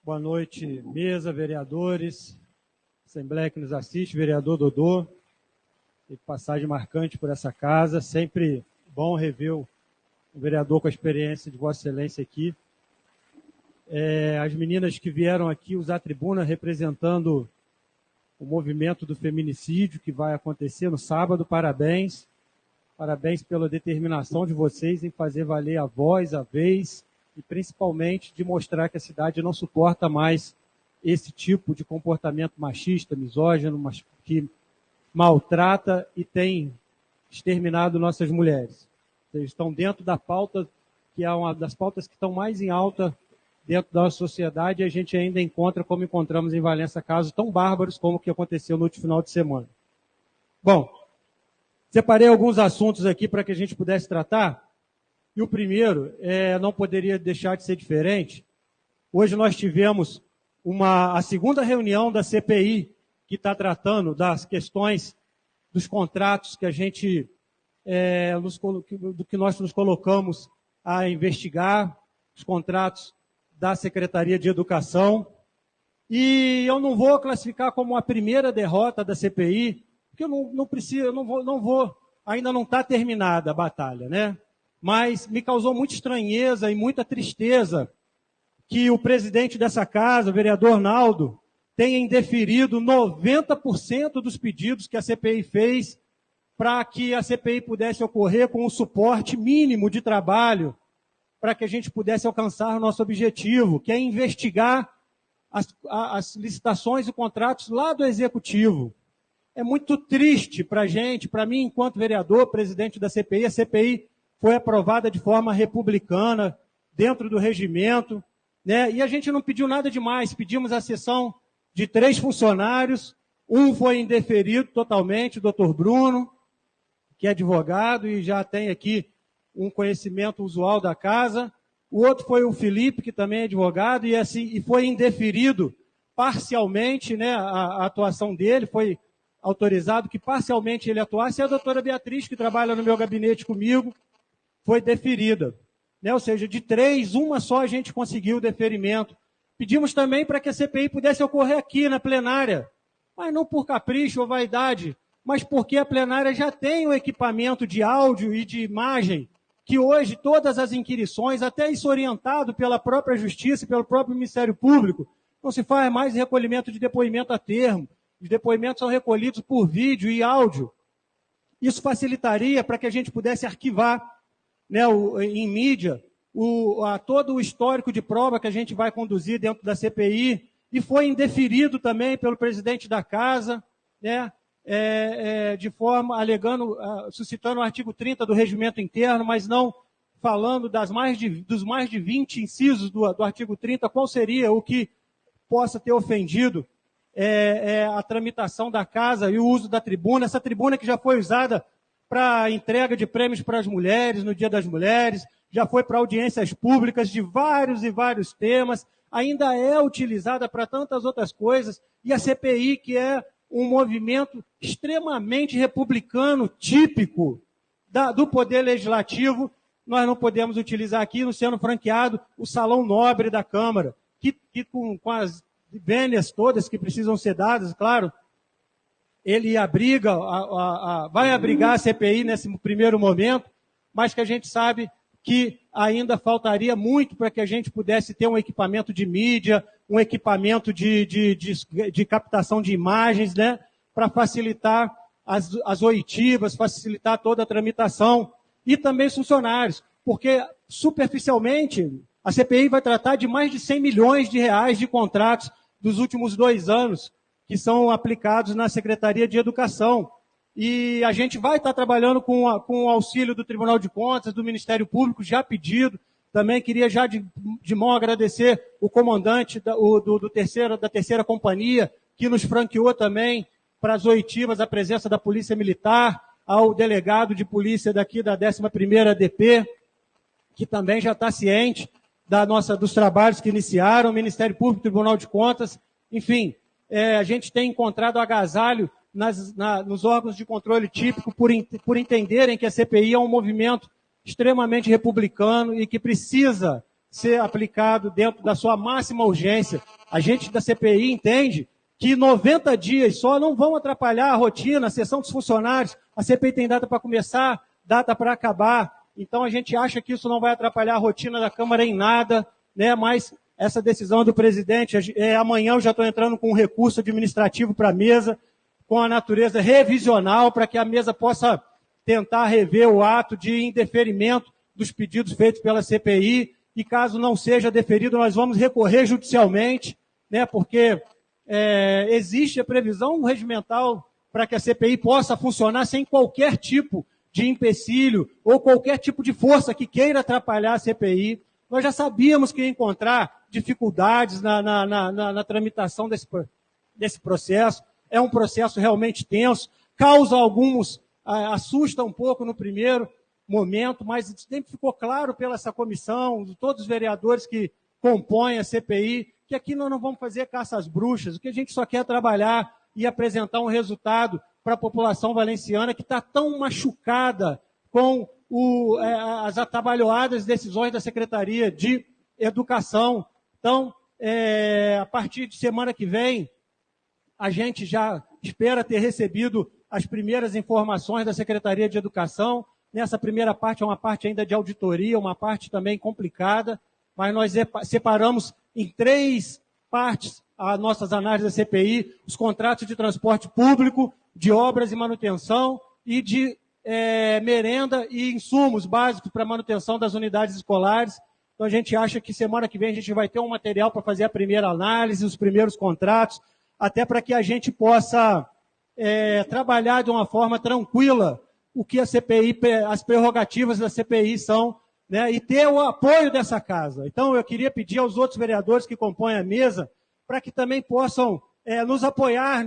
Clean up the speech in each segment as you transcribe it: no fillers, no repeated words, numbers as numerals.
Boa noite, mesa, vereadores, Assembleia que nos assiste, vereador Dodô. Teve passagem marcante por essa casa, sempre bom rever o vereador com a experiência de Vossa Excelência aqui. As meninas que vieram aqui usar a tribuna representando o movimento do feminicídio que vai acontecer no sábado, parabéns. Parabéns pela determinação de vocês em fazer valer a voz, a vez, e principalmente de mostrar que a cidade não suporta mais esse tipo de comportamento machista, misógino, que maltrata e tem exterminado nossas mulheres. Eles estão dentro da pauta, que é uma das pautas que estão mais em alta dentro da nossa sociedade, e a gente ainda encontra, como encontramos em Valença, casos tão bárbaros como o que aconteceu no último final de semana. Bom, separei alguns assuntos aqui para que a gente pudesse tratar. E o primeiro, não poderia deixar de ser diferente. Hoje nós tivemos a segunda reunião da CPI, que está tratando das questões dos contratos que a gente, do que nós nos colocamos a investigar, os contratos da Secretaria de Educação. E eu não vou classificar como a primeira derrota da CPI, porque eu não vou, ainda não está terminada a batalha, né? Mas me causou muita estranheza e muita tristeza que o presidente dessa casa, o vereador Naldo, tenha indeferido 90% dos pedidos que a CPI fez para que a CPI pudesse ocorrer com o suporte mínimo de trabalho para que a gente pudesse alcançar o nosso objetivo, que é investigar as licitações e contratos lá do Executivo. É muito triste para a gente, para mim, enquanto vereador, presidente da CPI, a CPI foi aprovada de forma republicana, dentro do regimento, né? E a gente não pediu nada demais, pedimos a cessão de 3 funcionários, um foi indeferido totalmente, o doutor Bruno, que é advogado e já tem aqui um conhecimento usual da casa, o outro foi o Felipe, que também é advogado, e foi indeferido parcialmente, né, a atuação dele, foi autorizado que parcialmente ele atuasse, e a doutora Beatriz, que trabalha no meu gabinete comigo, foi deferida. Né? Ou seja, de 3, uma só a gente conseguiu o deferimento. Pedimos também para que a CPI pudesse ocorrer aqui na plenária, mas não por capricho ou vaidade, mas porque a plenária já tem o equipamento de áudio e de imagem, que hoje todas as inquirições, até isso orientado pela própria Justiça e pelo próprio Ministério Público, não se faz mais recolhimento de depoimento a termo. Os depoimentos são recolhidos por vídeo e áudio. Isso facilitaria para que a gente pudesse arquivar, né, em mídia, todo o histórico de prova que a gente vai conduzir dentro da CPI, e foi indeferido também pelo presidente da casa, né, de forma, suscitando o artigo 30 do regimento interno, mas não falando dos mais de 20 incisos do artigo 30, qual seria o que possa ter ofendido a tramitação da casa e o uso da tribuna, essa tribuna que já foi usada para entrega de prêmios para as mulheres, no Dia das Mulheres, já foi para audiências públicas de vários e vários temas, ainda é utilizada para tantas outras coisas, e a CPI, que é um movimento extremamente republicano, típico do Poder Legislativo, nós não podemos utilizar aqui, não sendo franqueado, o Salão Nobre da Câmara, que com as vênias todas que precisam ser dadas, claro, ele vai abrigar a CPI nesse primeiro momento, mas que a gente sabe que ainda faltaria muito para que a gente pudesse ter um equipamento de mídia, um equipamento de captação de imagens, né, para facilitar as oitivas, facilitar toda a tramitação, e também os funcionários, porque superficialmente a CPI vai tratar de mais de 100 milhões de reais de contratos dos últimos 2 anos, que são aplicados na Secretaria de Educação. E a gente vai estar trabalhando com o auxílio do Tribunal de Contas, do Ministério Público, já pedido. Também queria já de mão agradecer o comandante da terceira companhia, que nos franqueou também para as oitivas a presença da Polícia Militar, ao delegado de polícia daqui da 11ª ADP, que também já está ciente dos trabalhos que iniciaram, o Ministério Público, Tribunal de Contas, enfim, a gente tem encontrado agasalho nos órgãos de controle típico por entenderem que a CPI é um movimento extremamente republicano e que precisa ser aplicado dentro da sua máxima urgência. A gente da CPI entende que 90 dias só não vão atrapalhar a rotina, a sessão dos funcionários. A CPI tem data para começar, data para acabar. Então, a gente acha que isso não vai atrapalhar a rotina da Câmara em nada, né? Mas essa decisão do presidente, amanhã eu já estou entrando com um recurso administrativo para a mesa, com a natureza revisional, para que a mesa possa tentar rever o ato de indeferimento dos pedidos feitos pela CPI, e caso não seja deferido, nós vamos recorrer judicialmente, né? Porque existe a previsão regimental para que a CPI possa funcionar sem qualquer tipo de empecilho ou qualquer tipo de força que queira atrapalhar a CPI. Nós já sabíamos que ia encontrar dificuldades na tramitação desse processo. É um processo realmente tenso, causa alguns, assusta um pouco no primeiro momento, mas sempre ficou claro pela essa comissão, todos os vereadores que compõem a CPI, que aqui nós não vamos fazer caça às bruxas, o que a gente só quer trabalhar e apresentar um resultado para a população valenciana que está tão machucada com as atabalhoadas decisões da Secretaria de Educação. Então, a partir de semana que vem, a gente já espera ter recebido as primeiras informações da Secretaria de Educação. Nessa primeira parte é uma parte ainda de auditoria, uma parte também complicada, mas nós separamos em 3 partes as nossas análises da CPI, os contratos de transporte público, de obras e manutenção e de merenda e insumos básicos para manutenção das unidades escolares. Então, a gente acha que semana que vem a gente vai ter um material para fazer a primeira análise, os primeiros contratos, até para que a gente possa trabalhar de uma forma tranquila o que a CPI, as prerrogativas da CPI são, né, e ter o apoio dessa casa. Então, eu queria pedir aos outros vereadores que compõem a mesa para que também possam nos apoiar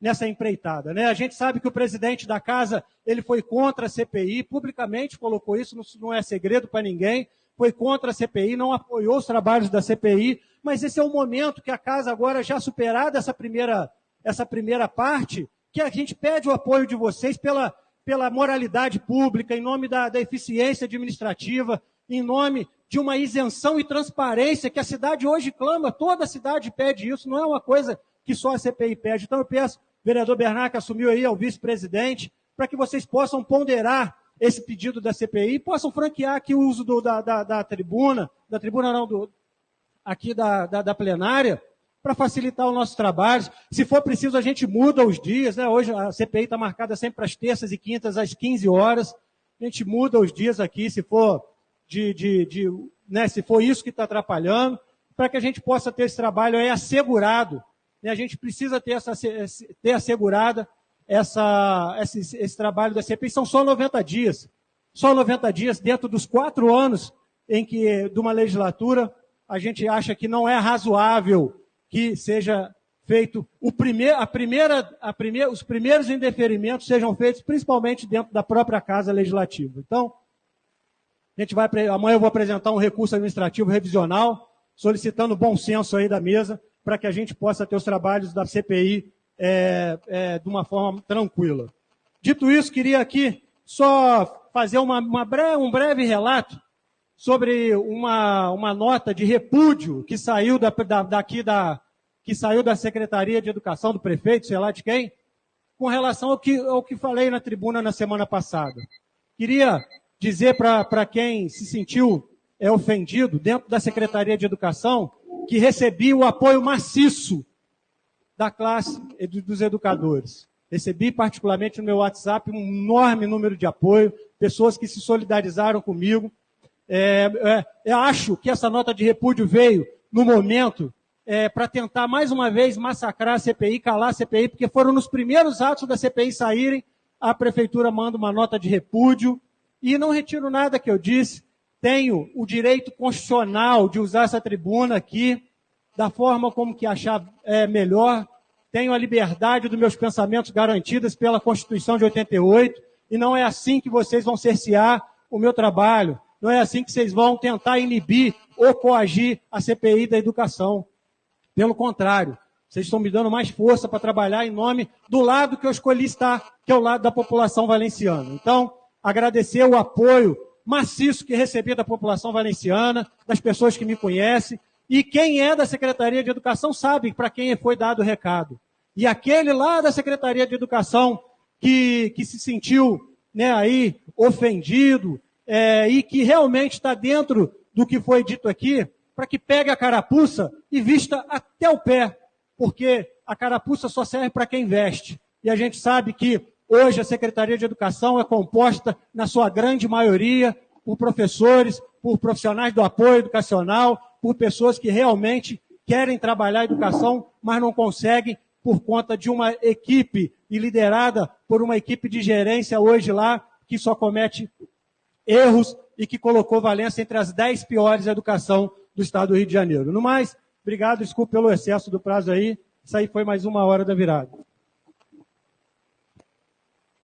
nessa empreitada, né? A gente sabe que o presidente da casa ele foi contra a CPI, publicamente colocou isso, não é segredo para ninguém, foi contra a CPI, não apoiou os trabalhos da CPI, mas esse é o momento que a casa agora, já superada essa primeira parte, que a gente pede o apoio de vocês pela moralidade pública, em nome da eficiência administrativa, em nome de uma isenção e transparência que a cidade hoje clama, toda a cidade pede isso, não é uma coisa que só a CPI pede. Então eu peço, vereador Bernard, que assumiu aí, ao vice-presidente, para que vocês possam ponderar esse pedido da CPI e possam franquear aqui o uso da tribuna não, aqui da plenária, para facilitar o nosso trabalho. Se for preciso, a gente muda os dias, né? Hoje a CPI está marcada sempre às terças e quintas, às 15 horas. A gente muda os dias aqui, se for se for isso que está atrapalhando, para que a gente possa ter esse trabalho aí assegurado. E a gente precisa ter assegurada esse trabalho da CPI. São só 90 dias. Só 90 dias dentro dos 4 anos de uma legislatura. A gente acha que não é razoável que seja feito os primeiros indeferimentos sejam feitos principalmente dentro da própria Casa Legislativa. Então, amanhã eu vou apresentar um recurso administrativo revisional, solicitando bom senso aí da mesa, para que a gente possa ter os trabalhos da CPI de uma forma tranquila. Dito isso, queria aqui só fazer um breve relato sobre uma nota de repúdio que saiu que saiu da Secretaria de Educação do prefeito, sei lá de quem, com relação ao que falei na tribuna na semana passada. Queria dizer para quem se sentiu ofendido dentro da Secretaria de Educação que recebi o apoio maciço da classe dos educadores. Recebi particularmente no meu WhatsApp um enorme número de apoio, pessoas que se solidarizaram comigo. Eu acho que essa nota de repúdio veio no momento para tentar mais uma vez massacrar a CPI, calar a CPI, porque foram nos primeiros atos da CPI saírem, a prefeitura manda uma nota de repúdio, e não retiro nada que eu disse, tenho o direito constitucional de usar essa tribuna aqui, da forma como que achar melhor, tenho a liberdade dos meus pensamentos garantidas pela Constituição de 88, e não é assim que vocês vão cercear o meu trabalho, não é assim que vocês vão tentar inibir ou coagir a CPI da educação. Pelo contrário, vocês estão me dando mais força para trabalhar em nome do lado que eu escolhi estar, que é o lado da população valenciana. Então, agradecer o apoio maciço que recebi da população valenciana, das pessoas que me conhecem, e quem é da Secretaria de Educação sabe para quem foi dado o recado. E aquele lá da Secretaria de Educação que se sentiu, né, aí ofendido e que realmente está dentro do que foi dito aqui, para que pegue a carapuça e vista até o pé, porque a carapuça só serve para quem veste. E a gente sabe que hoje a Secretaria de Educação é composta, na sua grande maioria, por professores, por profissionais do apoio educacional, por pessoas que realmente querem trabalhar a educação, mas não conseguem por conta de uma equipe e liderada por uma equipe de gerência hoje lá, que só comete erros e que colocou Valença entre as 10 piores educação do estado do Rio de Janeiro. No mais, obrigado, desculpe pelo excesso do prazo aí. Isso aí foi mais uma hora da virada.